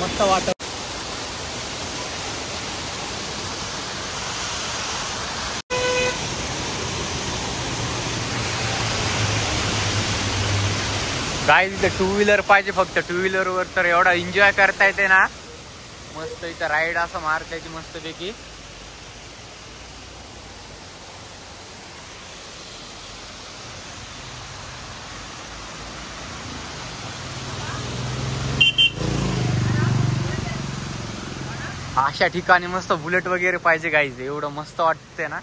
मस्त वाटत. गाईज इथं 2 व्हीलर पाहिजे फक्त. 2 व्हीलर वर तर एवढा एन्जॉय करता येते ना. मस्त इथं राईड असं मारता येते मस्त पैकी. अशा ठिकाणी मस्त बुलेट वगैरे पाहिजे गाईज. एवढं मस्त वाटते ना.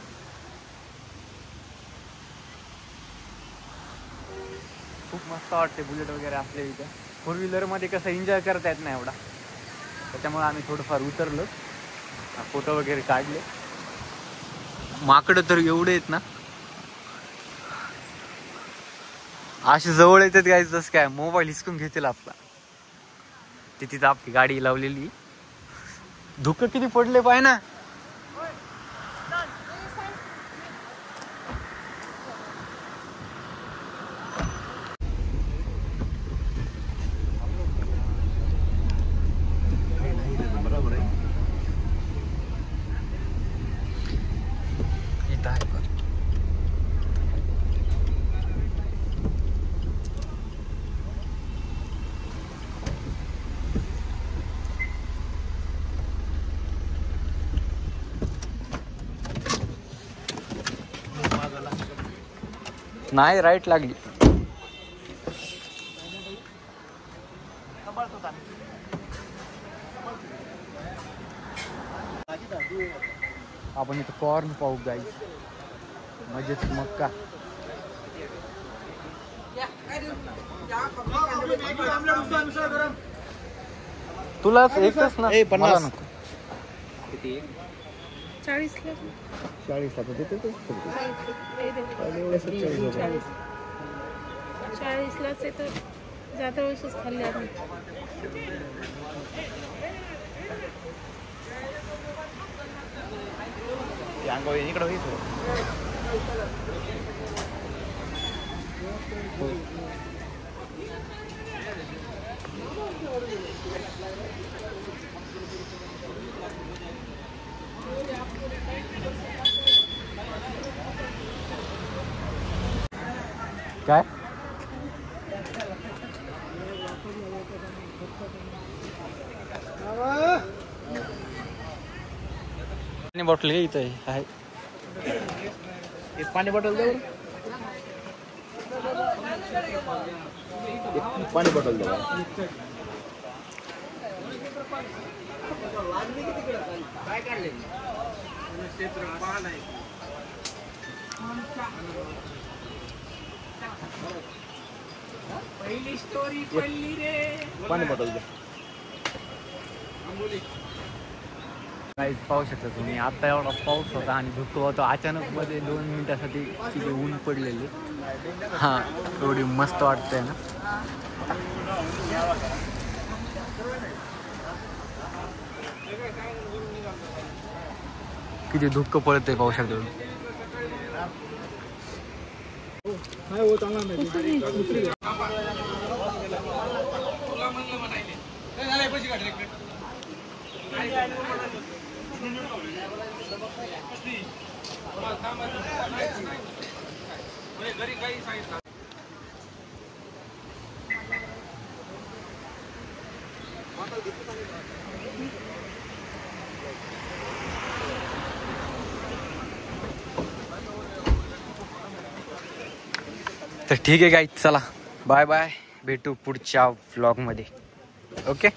खूप मस्त वाटते बुलेट वगैरे असले इथं. 4 व्हीलर मध्ये कसं एन्जॉय करता येत नाही एवढा. त्याच्यामुळे आम्ही थोडंफार उतरलो, फोटो वगैरे काढले. माकडं तर एवढे आहेत ना, असे जवळ येतात गाईज. जसं काय मोबाईल हिसकून घेतील आपला. तिथं आपली गाडी लावलेली. धुकं किती पडले पाय ना. नाही राईट लागली. आपण इथं कॉर्न पाहू गाईज. मजेच मक्का. तुला एकच ना. 50 नको. 40 ला 40 ला देते. 40 लाच तर जाता वेळेसच खाल्ले आम्ही. इकडं होईल. काय पाणी बॉटल घे. इथं आहे पाणी बॉटल. दे पाणी बॉटल. दे काय काढले. पहिली स्टोरी पडली रे. पाणी बॉटल द्या. काहीच पाहू शकता तुम्ही. आता एवढा पाऊस होता आणि धुकं होतं. अचानक मध्ये 2 मिनिटासाठी तिथे ऊन पडलेली. हा एवढी मस्त वाटतंय ना. किती धुकं पडतंय पाहू शकता तुम्ही. तर ठीक आहे गाईज, चला बाय बाय. भेटू पुढच्या व्लॉग मध्ये. ओके.